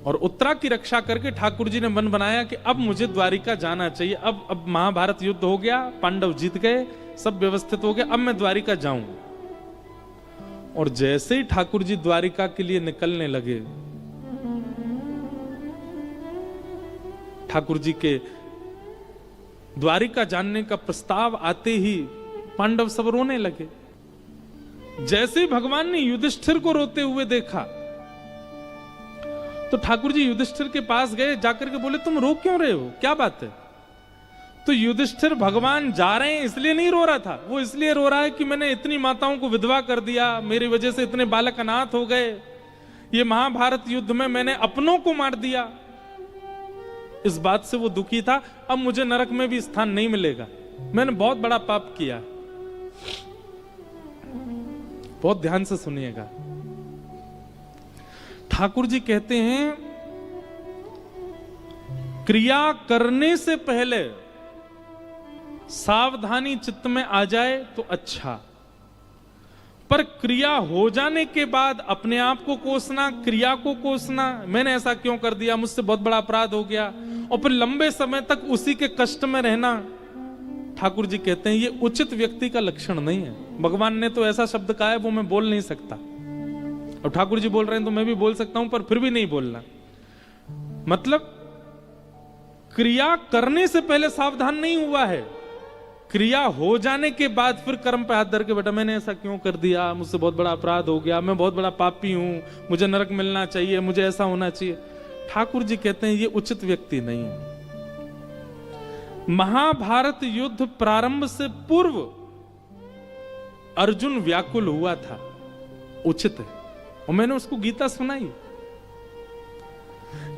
और उत्तरा की रक्षा करके ठाकुर जी ने मन बनाया कि अब मुझे द्वारिका जाना चाहिए। अब महाभारत युद्ध हो गया, पांडव जीत गए, सब व्यवस्थित हो गया, अब मैं द्वारिका जाऊं। और जैसे ही ठाकुर जी द्वारिका के लिए निकलने लगे, ठाकुर जी के द्वारिका जाने का प्रस्ताव आते ही पांडव सब रोने लगे। जैसे ही भगवान ने युधिष्ठिर को रोते हुए देखा तो ठाकुर जी युधिष्ठिर के पास गए, जाकर के बोले तुम रो क्यों रहे हो, क्या बात है? तो युधिष्ठिर भगवान जा रहे हैं इसलिए नहीं रो रहा था, वो इसलिए रो रहा है कि मैंने इतनी माताओं को विधवा कर दिया, मेरी वजह से इतने बालक अनाथ हो गए, ये महाभारत युद्ध में मैंने अपनों को मार दिया, इस बात से वो दुखी था। अब मुझे नरक में भी स्थान नहीं मिलेगा, मैंने बहुत बड़ा पाप किया। बहुत ध्यान से सुनिएगा, ठाकुर जी कहते हैं क्रिया करने से पहले सावधानी चित्त में आ जाए तो अच्छा, पर क्रिया हो जाने के बाद अपने आप को कोसना, क्रिया को कोसना, मैंने ऐसा क्यों कर दिया, मुझसे बहुत बड़ा अपराध हो गया, और फिर लंबे समय तक उसी के कष्ट में रहना, ठाकुर जी कहते हैं ये उचित व्यक्ति का लक्षण नहीं है। भगवान ने तो ऐसा शब्द कहा है वो मैं बोल नहीं सकता, और ठाकुर जी बोल रहे हैं तो मैं भी बोल सकता हूं, पर फिर भी नहीं बोलना। मतलब क्रिया करने से पहले सावधान नहीं हुआ है, क्रिया हो जाने के बाद फिर कर्म पे हाथ धर के बेटा मैंने ऐसा क्यों कर दिया, मुझसे बहुत बड़ा अपराध हो गया, मैं बहुत बड़ा पापी हूं, मुझे नरक मिलना चाहिए, मुझे ऐसा होना चाहिए। ठाकुर जी कहते हैं ये उचित व्यक्ति नहीं है। महाभारत युद्ध प्रारंभ से पूर्व अर्जुन व्याकुल हुआ था, उचित है, और मैंने उसको गीता सुनाई।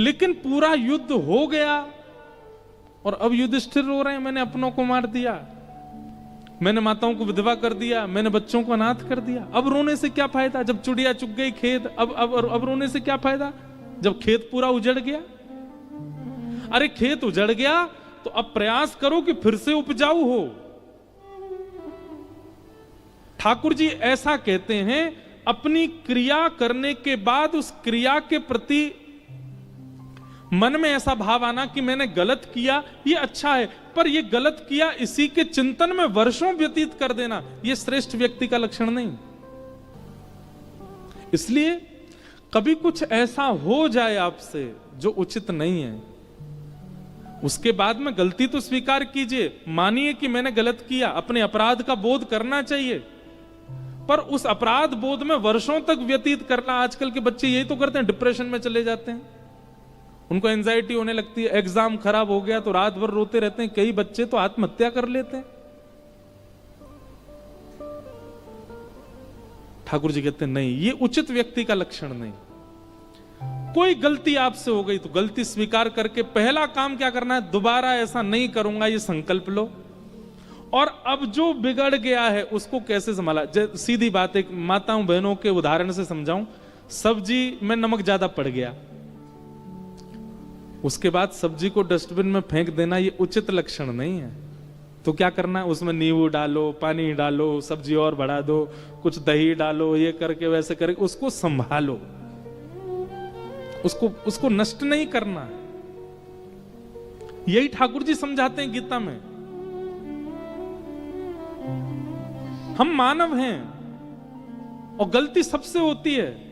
लेकिन पूरा युद्ध हो गया और अब युधिष्ठिर रो रहे हैं मैंने अपनों को मार दिया, मैंने माताओं को विधवा कर दिया, मैंने बच्चों को अनाथ कर दिया। अब रोने से क्या फायदा, जब चिड़िया चुग गई खेत, अब रोने से क्या फायदा, जब खेत पूरा उजड़ गया। अरे खेत उजड़ गया तो अब प्रयास करो कि फिर से उपजाऊ हो। ठाकुर जी ऐसा कहते हैं, अपनी क्रिया करने के बाद उस क्रिया के प्रति मन में ऐसा भाव आना कि मैंने गलत किया, ये अच्छा है, पर ये गलत किया इसी के चिंतन में वर्षों व्यतीत कर देना, ये श्रेष्ठ व्यक्ति का लक्षण नहीं। इसलिए कभी कुछ ऐसा हो जाए आपसे जो उचित नहीं है, उसके बाद में गलती तो स्वीकार कीजिए, मानिए कि मैंने गलत किया, अपने अपराध का बोध करना चाहिए, पर उस अपराध बोध में वर्षों तक व्यतीत करना, आजकल के बच्चे यही तो करते हैं, डिप्रेशन में चले जाते हैं, उनको एंजाइटी होने लगती है, एग्जाम खराब हो गया तो रात भर रोते रहते हैं, कई बच्चे तो आत्महत्या कर लेते हैं। ठाकुर जी कहते हैं नहीं, ये उचित व्यक्ति का लक्षण नहीं। कोई गलती आपसे हो गई तो गलती स्वीकार करके पहला काम क्या करना है, दोबारा ऐसा नहीं करूंगा ये संकल्प लो, और अब जो बिगड़ गया है उसको कैसे संभाला। सीधी बात एक माताओं बहनों के उदाहरण से समझाऊं, सब्जी में नमक ज्यादा पड़ गया, उसके बाद सब्जी को डस्टबिन में फेंक देना ये उचित लक्षण नहीं है। तो क्या करना है, उसमें नींबू डालो, पानी डालो, सब्जी और बढ़ा दो, कुछ दही डालो, ये करके वैसे करके उसको संभालो, उसको नष्ट नहीं करना है। यही ठाकुर जी समझाते हैं गीता में। हम मानव हैं और गलती सबसे होती है।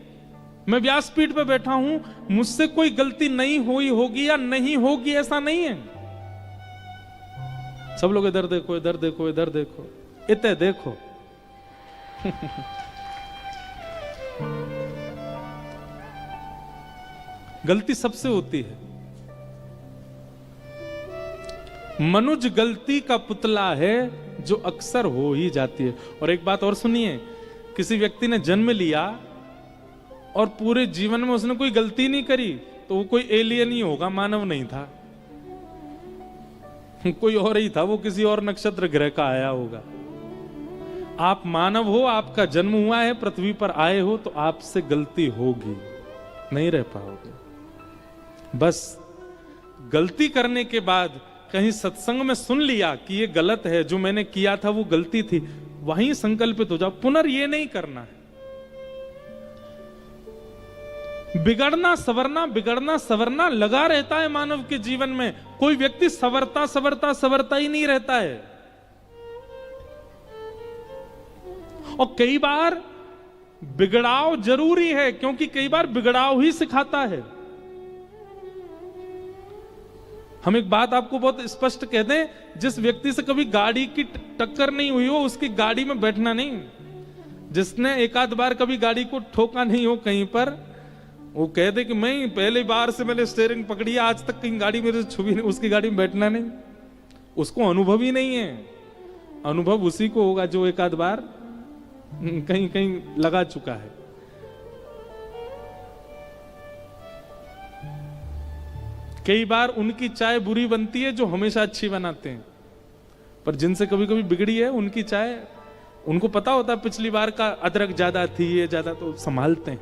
मैं व्यासपीठ पे बैठा हूं, मुझसे कोई गलती नहीं हुई होगी या नहीं होगी ऐसा नहीं है। सब लोग इधर देखो, इधर देखो, इधर देखो, इतने देखो। गलती सबसे होती है। मनुज गलती का पुतला है जो अक्सर हो ही जाती है। और एक बात और सुनिए, किसी व्यक्ति ने जन्म लिया और पूरे जीवन में उसने कोई गलती नहीं करी तो वो कोई एलियन ही होगा, मानव नहीं था, कोई और ही था, वो किसी और नक्षत्र ग्रह का आया होगा। आप मानव हो, आपका जन्म हुआ है, पृथ्वी पर आए हो, तो आपसे गलती होगी, नहीं रह पाओगे। बस गलती करने के बाद कहीं सत्संग में सुन लिया कि ये गलत है, जो मैंने किया था वो गलती थी, वहीं संकल्पित हो जाओ, पुनर् ये नहीं करना है। बिगड़ना सवरना लगा रहता है मानव के जीवन में। कोई व्यक्ति सवरता ही नहीं रहता है। और कई बार बिगड़ाव जरूरी है, क्योंकि कई बार बिगड़ाव ही सिखाता है। हम एक बात आपको बहुत स्पष्ट कह दें, जिस व्यक्ति से कभी गाड़ी की टक्कर नहीं हुई हो उसकी गाड़ी में बैठना नहीं। जिसने एक आध बार कभी गाड़ी को ठोका नहीं हो कहीं पर, वो कह दे कि मैं पहली बार से मैंने स्टीयरिंग पकड़ी, आज तक कहीं गाड़ी मेरे से छुई नहीं, उसकी गाड़ी में बैठना नहीं। उसको अनुभव ही नहीं है। अनुभव उसी को होगा जो एक आध बार कहीं कहीं लगा चुका है। कई बार उनकी चाय बुरी बनती है जो हमेशा अच्छी बनाते हैं, पर जिनसे कभी कभी बिगड़ी है उनकी चाय, उनको पता होता है पिछली बार का अदरक ज्यादा थी, ये ज्यादा, तो संभालते हैं।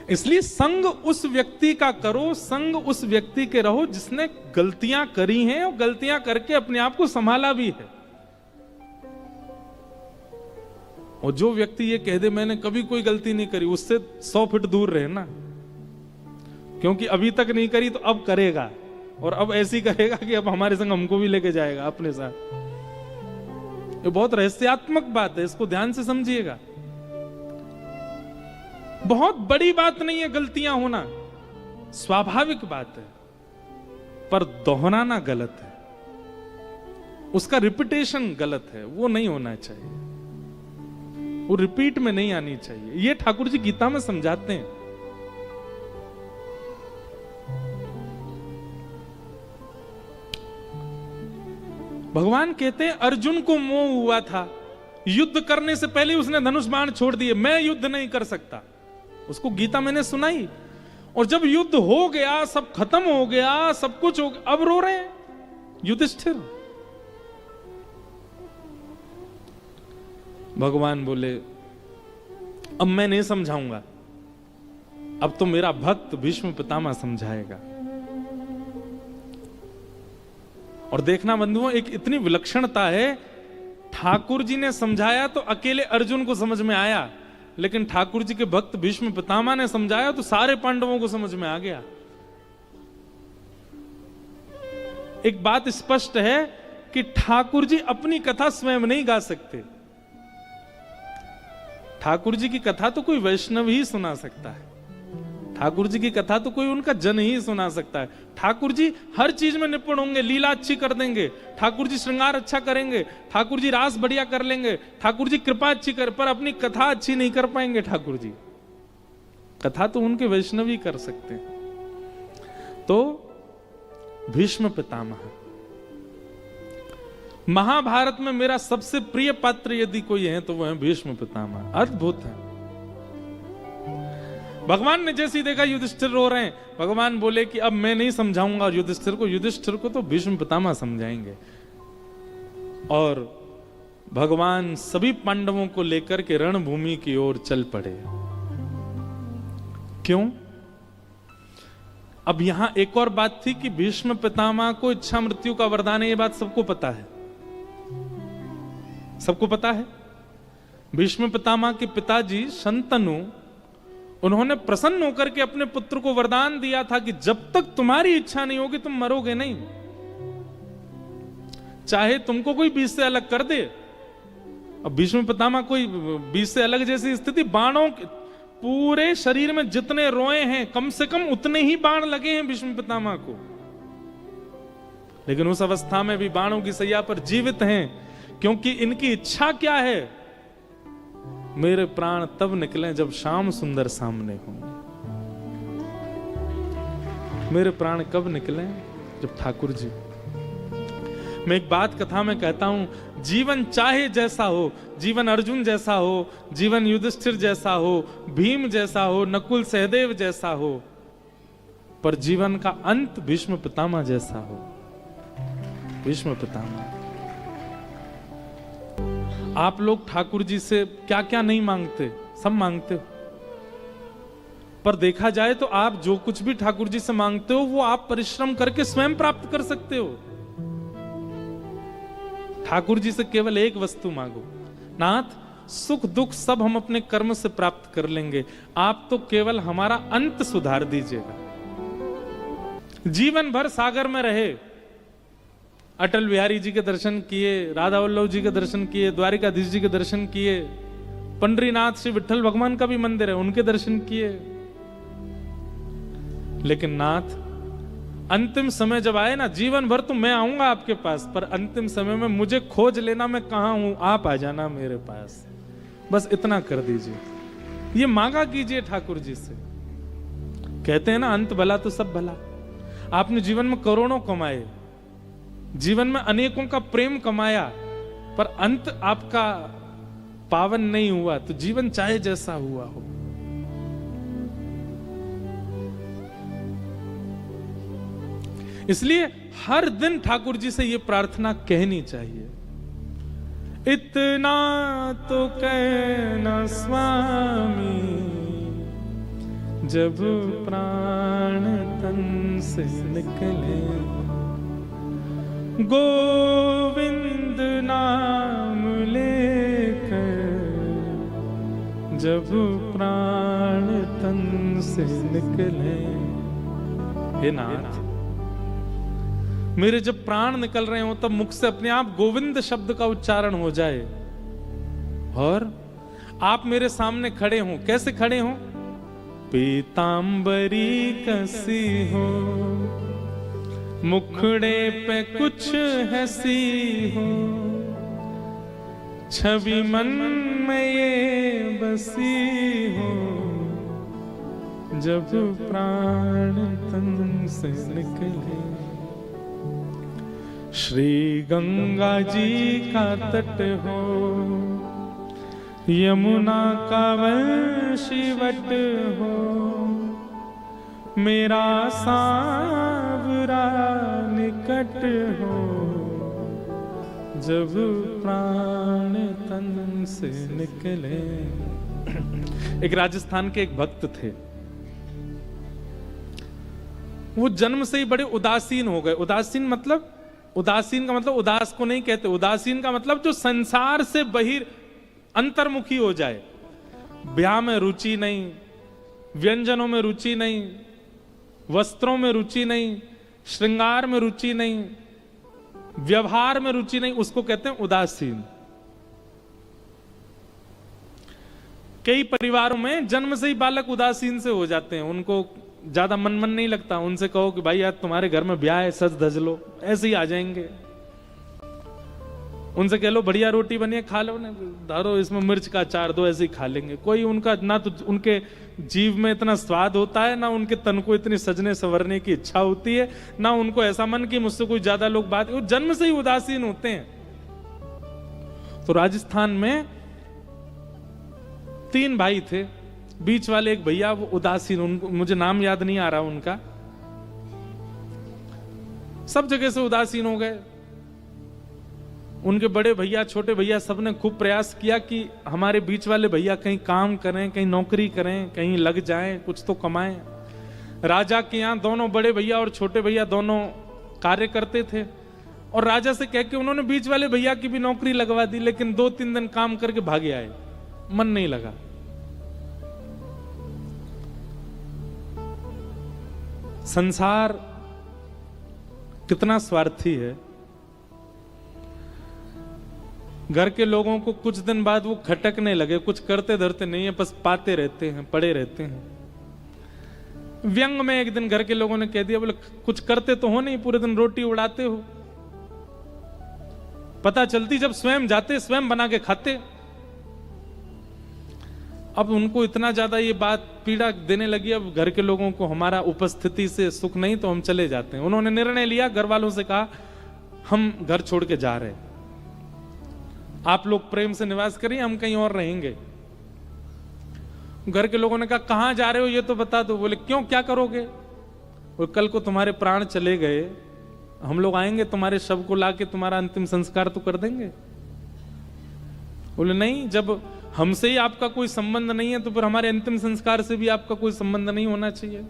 इसलिए संग उस व्यक्ति का करो, संग उस व्यक्ति के रहो जिसने गलतियां करी हैं और गलतियां करके अपने आप को संभाला भी है। और जो व्यक्ति ये कह दे मैंने कभी कोई गलती नहीं करी, उससे 100 फीट दूर रहे ना, क्योंकि अभी तक नहीं करी तो अब करेगा, और अब ऐसी करेगा कि अब हमारे संग हमको भी लेके जाएगा अपने साथ। ये बहुत रहस्यात्मक बात है, इसको ध्यान से समझिएगा। बहुत बड़ी बात नहीं है गलतियां होना, स्वाभाविक बात है, पर दोहराना गलत है, उसका रिपीटेशन गलत है, वो नहीं होना चाहिए, वो रिपीट में नहीं आनी चाहिए। ये ठाकुर जी गीता में समझाते हैं। भगवान कहते हैं अर्जुन को मोह हुआ था, युद्ध करने से पहले उसने धनुष बाण छोड़ दिए, मैं युद्ध नहीं कर सकता। उसको गीता मैंने सुनाई, और जब युद्ध हो गया, सब खत्म हो गया, सब कुछ हो गया, अब रो रहे हैं युधिष्ठिर। भगवान बोले अब मैं नहीं समझाऊंगा, अब तो मेरा भक्त भीष्म पितामह समझाएगा। और देखना बंधुओं, एक इतनी विलक्षणता है, ठाकुर जी ने समझाया तो अकेले अर्जुन को समझ में आया, लेकिन ठाकुर जी के भक्त भीष्म पितामह ने समझाया तो सारे पांडवों को समझ में आ गया। एक बात स्पष्ट है कि ठाकुर जी अपनी कथा स्वयं नहीं गा सकते। ठाकुर जी की कथा तो कोई वैष्णव ही सुना सकता है, ठाकुर जी की कथा तो कोई उनका जन ही सुना सकता है। ठाकुर जी हर चीज में निपुण होंगे, लीला अच्छी कर देंगे, ठाकुर जी श्रृंगार अच्छा करेंगे, ठाकुर जी रास बढ़िया कर लेंगे, ठाकुर जी कृपा अच्छी कर, पर अपनी कथा अच्छी नहीं कर पाएंगे। ठाकुर जी कथा तो उनके वैष्णव ही कर सकते हैं। तो भीष्म पितामह, महाभारत में मेरा सबसे प्रिय पात्र यदि कोई है तो वह है भीष्म पितामह। अद्भुत है। भगवान ने जैसे ही देखा युधिष्ठिर रो रहे हैं, भगवान बोले कि अब मैं नहीं समझाऊंगा युधिष्ठिर को तो भीष्म पितामह समझाएंगे। और भगवान सभी पांडवों को लेकर के रणभूमि की ओर चल पड़े। क्यों? अब यहां एक और बात थी कि भीष्म पितामह को इच्छा मृत्यु का वरदान है, ये बात सबको पता है, सबको पता है। भीष्म पितामह के पिताजी शंतनु, उन्होंने प्रसन्न होकर के अपने पुत्र को वरदान दिया था कि जब तक तुम्हारी इच्छा नहीं होगी तुम मरोगे नहीं, चाहे तुमको कोई बीच से अलग कर दे। अब भीष्म पितामह कोई बीच से अलग जैसी स्थिति, बाणों पूरे शरीर में जितने रोए हैं कम से कम उतने ही बाण लगे हैं भीष्म पितामह को, लेकिन उस अवस्था में भी बाणों की सैया पर जीवित हैं, क्योंकि इनकी इच्छा क्या है? मेरे प्राण तब निकले जब श्याम सुंदर सामने हो। मेरे प्राण कब निकले? जब ठाकुर जी। मैं एक बात कथा में कहता हूं, जीवन चाहे जैसा हो, जीवन अर्जुन जैसा हो, जीवन युधिष्ठिर जैसा हो, भीम जैसा हो, नकुल सहदेव जैसा हो, पर जीवन का अंत भीष्म पितामह जैसा हो। भीष्म पितामह। आप लोग ठाकुर जी से क्या क्या नहीं मांगते, सब मांगते हो, पर देखा जाए तो आप जो कुछ भी ठाकुर जी से मांगते हो वो आप परिश्रम करके स्वयं प्राप्त कर सकते हो। ठाकुर जी से केवल एक वस्तु मांगो, नाथ सुख दुख सब हम अपने कर्म से प्राप्त कर लेंगे, आप तो केवल हमारा अंत सुधार दीजिएगा। जीवन भर सागर में रहे, अटल बिहारी जी के दर्शन किए, राधा वल्लभ जी के दर्शन किए, द्वारिकाधीश जी के दर्शन किए, पंडरीनाथ श्री विठल भगवान का भी मंदिर है, उनके दर्शन किए, लेकिन नाथ अंतिम समय जब आए ना, जीवन भर तो मैं आऊंगा आपके पास, पर अंतिम समय में मुझे खोज लेना, मैं कहां हूं, आप आ जाना मेरे पास, बस इतना कर दीजिए। ये मांगा कीजिए ठाकुर जी से। कहते हैं ना, अंत भला तो सब भला। आपने जीवन में करोड़ों कमाए, जीवन में अनेकों का प्रेम कमाया, पर अंत आपका पावन नहीं हुआ तो जीवन चाहे जैसा हुआ हो। इसलिए हर दिन ठाकुर जी से यह प्रार्थना कहनी चाहिए, इतना तो कहना स्वामी, जब प्राण तन से निकले, गोविंद नाम लेकर, जब प्राण तन से निकले। हे नाथ, मेरे जब प्राण निकल रहे हो तब मुख से अपने आप गोविंद शब्द का उच्चारण हो जाए, और आप मेरे सामने खड़े हो। कैसे खड़े हो? पीतांबरी कसी हो, मुखड़े पे कुछ हंसी हो, छवि मन में ये बसी हो, जब प्राण तन से निकले। श्री गंगा जी का तट हो, यमुना का वंशीवट हो, मेरा सांवरा निकट हो, जब प्राण तन से निकले। एक राजस्थान के एक भक्त थे, वो जन्म से ही बड़े उदासीन हो गए। उदासीन का मतलब उदास को नहीं कहते, उदासीन का मतलब जो संसार से बहिर अंतर्मुखी हो जाए। ब्याह में रुचि नहीं, व्यंजनों में रुचि नहीं, वस्त्रों में रुचि नहीं, श्रृंगार में रुचि नहीं, व्यवहार में रुचि नहीं, उसको कहते हैं उदासीन। कई परिवारों में जन्म से ही बालक उदासीन से हो जाते हैं, उनको ज्यादा मन नहीं लगता। उनसे कहो कि भाई यार तुम्हारे घर में ब्याह है, सज धज लो, ऐसे ही आ जाएंगे। उनसे कह लो बढ़िया रोटी बनी है, खा लो, ना धरो इसमें मिर्च का अचार दो, ऐसे ही खा लेंगे। कोई उनका ना तो उनके जीव में इतना स्वाद होता है, ना उनके तन को इतनी सजने संवरने की इच्छा होती है, ना उनको ऐसा मन कि मुझसे कोई ज्यादा लोग बात, वो जन्म से ही उदासीन होते हैं। तो राजस्थान में 3 भाई थे, बीच वाले एक भैया वो उदासीन, उनको मुझे नाम याद नहीं आ रहा उनका, सब जगह से उदासीन हो गए। उनके बड़े भैया, छोटे भैया, सबने खूब प्रयास किया कि हमारे बीच वाले भैया कहीं काम करें, कहीं नौकरी करें, कहीं लग जाएं, कुछ तो कमाएं। राजा के यहाँ दोनों बड़े भैया और छोटे भैया दोनों कार्य करते थे, और राजा से कह के उन्होंने बीच वाले भैया की भी नौकरी लगवा दी, लेकिन 2-3 दिन काम करके भागे आए, मन नहीं लगा। संसार कितना स्वार्थी है। घर के लोगों को कुछ दिन बाद वो खटकने लगे, कुछ करते धरते नहीं है, बस पाते रहते हैं, पड़े रहते हैं। व्यंग में एक दिन घर के लोगों ने कह दिया, बोले कुछ करते तो हो नहीं, पूरे दिन रोटी उड़ाते हो। पता चलती जब स्वयं जाते, स्वयं बना के खाते। अब उनको इतना ज्यादा ये बात पीड़ा देने लगी, अब घर के लोगों को हमारा उपस्थिति से सुख नहीं, तो हम चले जाते हैं। उन्होंने निर्णय लिया, घर वालों से कहा हम घर छोड़ के जा रहे हैं, आप लोग प्रेम से निवास करिए, हम कहीं और रहेंगे। घर के लोगों ने कहा कहां जा रहे हो ये तो बता दो। बोले क्यों, क्या करोगे? बोले कल को तुम्हारे प्राण चले गए, हम लोग आएंगे तुम्हारे शव को लाके तुम्हारा अंतिम संस्कार तो कर देंगे। बोले नहीं, जब हमसे ही आपका कोई संबंध नहीं है तो फिर हमारे अंतिम संस्कार से भी आपका कोई संबंध नहीं होना चाहिए।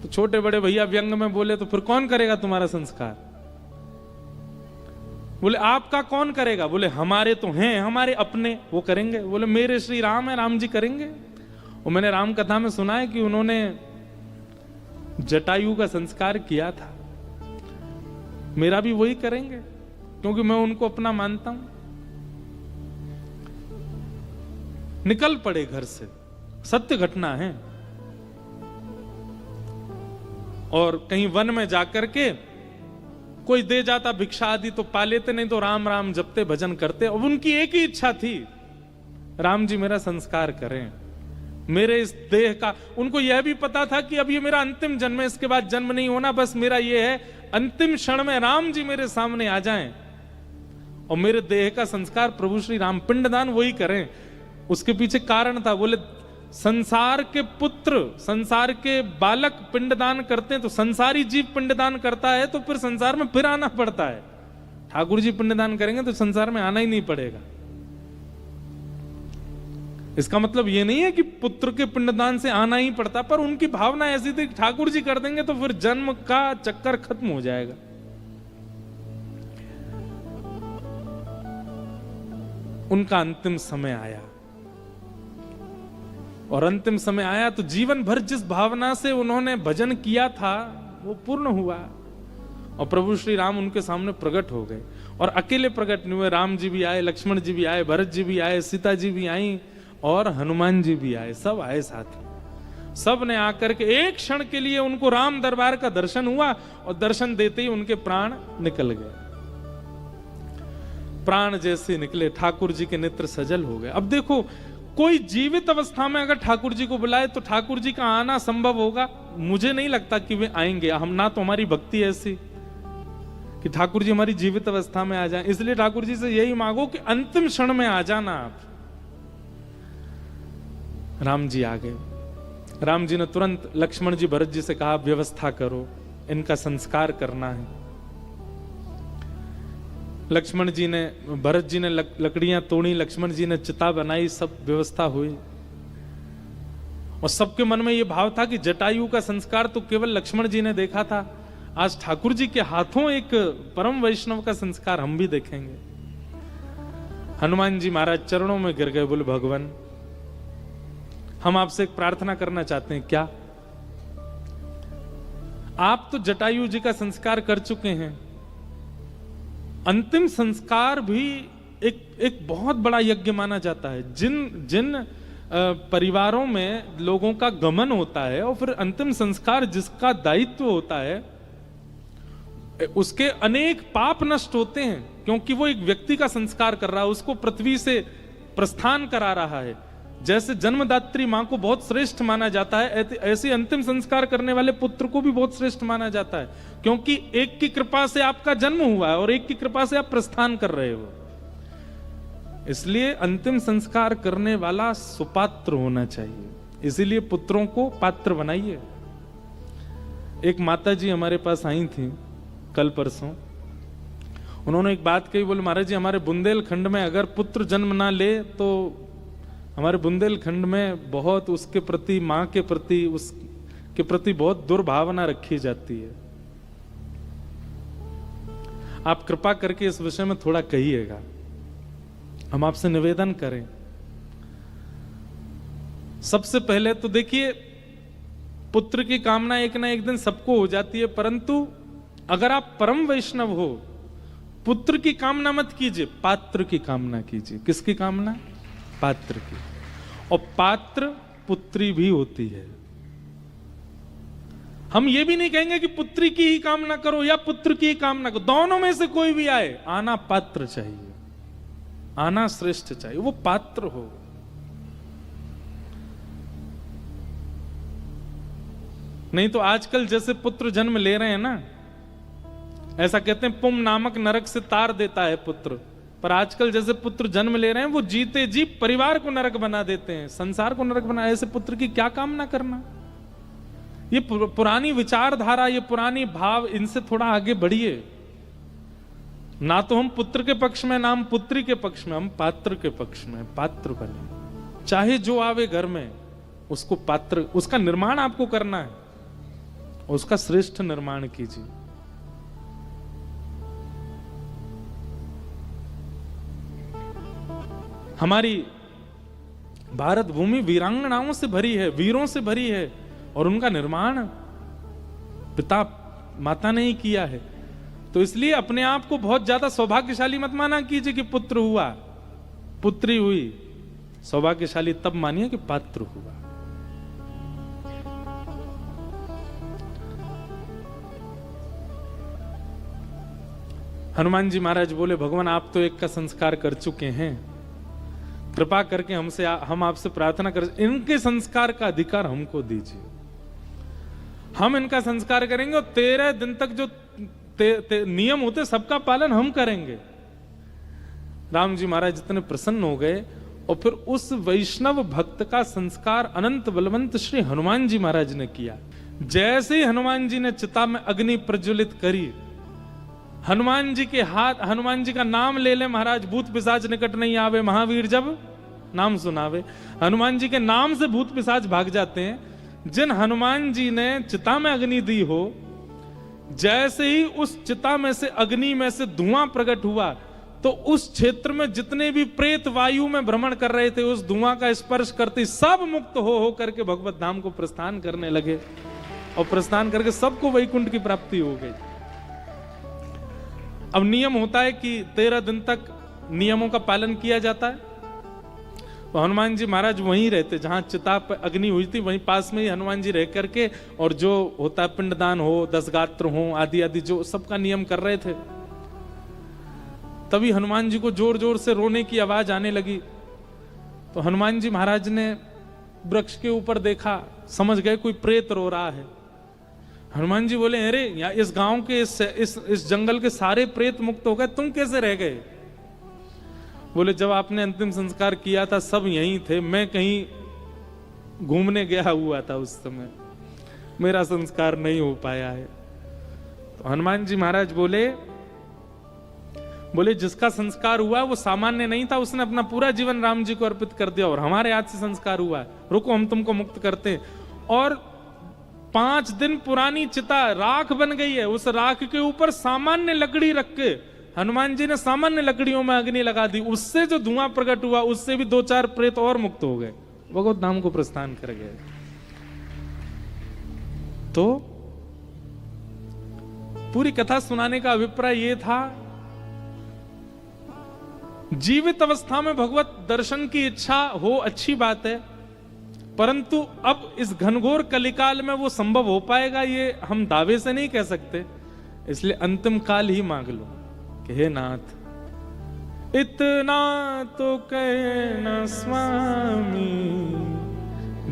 तो छोटे बड़े भैया व्यंग में बोले तो फिर कौन करेगा तुम्हारा संस्कार? बोले आपका कौन करेगा? बोले हमारे तो हैं, हमारे अपने, वो करेंगे। बोले मेरे श्री राम है, राम जी करेंगे। और मैंने राम कथा में सुना है कि उन्होंने जटायु का संस्कार किया था। मेरा भी वही करेंगे, क्योंकि मैं उनको अपना मानता हूं। निकल पड़े घर से, सत्य घटना है। और कहीं वन में जाकर के कोई दे जाता भिक्षा आदि तो पा लेते, नहीं तो राम राम जपते भजन करते। और उनकी एक ही इच्छा थी, राम जी मेरा संस्कार करें, मेरे इस देह का। उनको यह भी पता था कि अब ये मेरा अंतिम जन्म है, इसके बाद जन्म नहीं होना, बस मेरा ये है अंतिम क्षण में राम जी मेरे सामने आ जाएं और मेरे देह का संस्कार प्रभु श्री राम पिंडदान वही करें। उसके पीछे कारण था। बोले संसार के पुत्र, संसार के बालक पिंडदान करते हैं तो संसारी जीव पिंडदान करता है तो फिर संसार में फिर आना पड़ता है। ठाकुर जी पिंडदान करेंगे तो संसार में आना ही नहीं पड़ेगा। इसका मतलब यह नहीं है कि पुत्र के पिंडदान से आना ही पड़ता, पर उनकी भावना ऐसी थी कि ठाकुर जी कर देंगे तो फिर जन्म का चक्कर खत्म हो जाएगा। उनका अंतिम समय आया, और अंतिम समय आया तो जीवन भर जिस भावना से उन्होंने भजन किया था वो पूर्ण हुआ। और प्रभु श्री राम उनके सामने प्रकट हो गए। और अकेले प्रकट नहीं हुए, राम जी भी आए, लक्ष्मण जी भी आए, भरत जी भी आए, सीता जी भी आई और हनुमान जी भी आए। सब आए साथ में। सब ने आकर के एक क्षण के लिए उनको राम दरबार का दर्शन हुआ, और दर्शन देते ही उनके प्राण निकल गए। प्राण जैसे निकले, ठाकुर जी के नेत्र सजल हो गए। अब देखो, कोई जीवित अवस्था में अगर ठाकुर जी को बुलाए तो ठाकुर जी का आना संभव होगा? मुझे नहीं लगता कि वे आएंगे। हम ना तो हमारी भक्ति ऐसी कि ठाकुर जी हमारी जीवित अवस्था में आ जाएं। इसलिए ठाकुर जी से यही मांगो कि अंतिम क्षण में आ जाना आप। राम जी आ गए। राम जी ने तुरंत लक्ष्मण जी भरत जी से कहा व्यवस्था करो, इनका संस्कार करना है। लक्ष्मण जी ने, भरत जी ने लकड़ियां तोड़ी, लक्ष्मण जी ने चिता बनाई, सब व्यवस्था हुई। और सबके मन में यह भाव था कि जटायु का संस्कार तो केवल लक्ष्मण जी ने देखा था, आज ठाकुर जी के हाथों एक परम वैष्णव का संस्कार हम भी देखेंगे। हनुमान जी महाराज चरणों में गिर गए। बोले भगवान, हम आपसे एक प्रार्थना करना चाहते हैं। क्या? आप तो जटायु जी का संस्कार कर चुके हैं, अंतिम संस्कार भी एक बहुत बड़ा यज्ञ माना जाता है। जिन परिवारों में लोगों का गमन होता है और फिर अंतिम संस्कार जिसका दायित्व होता है, उसके अनेक पाप नष्ट होते हैं, क्योंकि वो एक व्यक्ति का संस्कार कर रहा है, उसको पृथ्वी से प्रस्थान करा रहा है। जैसे जन्मदात्री मां को बहुत श्रेष्ठ माना जाता है, ऐसे अंतिम संस्कार करने वाले पुत्र को भी बहुत श्रेष्ठ माना जाता है, क्योंकि एक की कृपा से आपका जन्म हुआ है और एक की कृपा से आप प्रस्थान कर रहे हो। इसलिए अंतिम संस्कार करने वाला सुपात्र होना चाहिए। इसीलिए पुत्रों को पात्र बनाइए। एक माता जी हमारे पास आई थी कल परसों। उन्होंने एक बात कही। बोले महाराज जी, हमारे बुंदेलखंड में अगर पुत्र जन्म ना ले तो हमारे बुंदेलखंड में बहुत उसके प्रति, मां के प्रति, उसके प्रति बहुत दुर्भावना रखी जाती है। आप कृपा करके इस विषय में थोड़ा कहिएगा, हम आपसे निवेदन करें। सबसे पहले तो देखिए, पुत्र की कामना एक ना एक दिन सबको हो जाती है, परंतु अगर आप परम वैष्णव हो, पुत्र की कामना मत कीजिए, पात्र की कामना कीजिए। किसकी कामना? पात्र की। और पात्र पुत्री भी होती है। हम ये भी नहीं कहेंगे कि पुत्री की ही कामना करो या पुत्र की ही कामना करो, दोनों में से कोई भी आए, आना पात्र चाहिए, आना श्रेष्ठ चाहिए, वो पात्र हो। नहीं तो आजकल जैसे पुत्र जन्म ले रहे हैं ना, ऐसा कहते हैं पुम नामक नरक से तार देता है पुत्र, पर आजकल जैसे पुत्र जन्म ले रहे हैं वो जीते जी परिवार को नरक बना देते हैं, संसार को नरक बना। ऐसे पुत्र की क्या कामना करना? ये पुरानी विचारधारा, ये पुरानी भाव, इनसे थोड़ा आगे बढ़िए। ना तो हम पुत्र के पक्ष में, ना हम पुत्री के पक्ष में, हम पात्र के पक्ष में। पात्र बने, चाहे जो आवे घर में उसको पात्र, उसका निर्माण आपको करना है, उसका श्रेष्ठ निर्माण कीजिए। हमारी भारत भूमि वीरांगनाओं से भरी है, वीरों से भरी है, और उनका निर्माण पिता माता ने ही किया है। तो इसलिए अपने आप को बहुत ज्यादा सौभाग्यशाली मत माना कीजिए कि पुत्र हुआ, पुत्री हुई। सौभाग्यशाली तब मानिए कि पात्र हुआ। हनुमान जी महाराज बोले, भगवान आप तो एक का संस्कार कर चुके हैं, कृपा करके हम आपसे प्रार्थना कर, इनके संस्कार का अधिकार हमको दीजिए, हम इनका संस्कार करेंगे और 13 दिन तक जो नियम होते सबका पालन हम करेंगे। राम जी महाराज इतने प्रसन्न हो गए और फिर उस वैष्णव भक्त का संस्कार अनंत बलवंत श्री हनुमान जी महाराज ने किया। जैसे ही हनुमान जी ने चिता में अग्नि प्रज्वलित करी, हनुमान जी के हाथ, हनुमान जी का नाम ले ले महाराज, भूत पिशाच निकट नहीं आवे, महावीर जब नाम सुनावे। हनुमान जी के नाम से भूत पिशाच भाग जाते हैं। जिन हनुमान जी ने चिता में अग्नि दी हो, जैसे ही उस चिता में से, अग्नि में से धुआं प्रकट हुआ, तो उस क्षेत्र में जितने भी प्रेत वायु में भ्रमण कर रहे थे, उस धुआं का स्पर्श करते सब मुक्त हो करके भगवत धाम को प्रस्थान करने लगे, और प्रस्थान करके सबको वैकुंठ की प्राप्ति हो गई। अब नियम होता है कि 13 दिन तक नियमों का पालन किया जाता है। तो हनुमान जी महाराज वहीं रहते, जहां चिता पर अग्नि हुई थी वहीं पास में ही हनुमान जी रह करके, और जो होता है पिंडदान हो, 10 गात्र हो, आदि आदि जो सबका नियम कर रहे थे। तभी हनुमान जी को जोर जोर से रोने की आवाज आने लगी। तो हनुमान जी महाराज ने वृक्ष के ऊपर देखा, समझ गए कोई प्रेत रो रहा है। हनुमान जी बोले, अरे या इस गांव के इस जंगल के सारे प्रेत मुक्त हो गए, तुम कैसे रह गए? बोले, जब आपने अंतिम संस्कार किया था सब यहीं थे, मैं कहीं घूमने गया हुआ था, उस समय मेरा संस्कार नहीं हो पाया है। तो हनुमान जी महाराज बोले जिसका संस्कार हुआ वो सामान्य नहीं था, उसने अपना पूरा जीवन राम जी को अर्पित कर दिया, और हमारे हाथ से संस्कार हुआ है, रुको हम तुमको मुक्त करते हैं। और 5 दिन पुरानी चिता राख बन गई है, उस राख के ऊपर सामान्य लकड़ी रख के हनुमान जी ने सामान्य लकड़ियों में अग्नि लगा दी, उससे जो धुआं प्रकट हुआ उससे भी 2-4 प्रेत और मुक्त हो गए, भगवत धाम को प्रस्थान कर गए। तो पूरी कथा सुनाने का अभिप्राय यह था, जीवित अवस्था में भगवत दर्शन की इच्छा हो अच्छी बात है, परंतु अब इस घनघोर कलिकाल में वो संभव हो पाएगा ये हम दावे से नहीं कह सकते। इसलिए अंतिम काल ही मांग लो कि हे नाथ, इतना तो कहना स्वामी,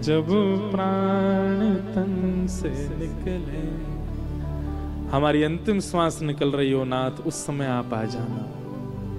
जब प्राण तन से निकले, हमारी अंतिम श्वास निकल रही हो नाथ, उस समय आप आ जाना।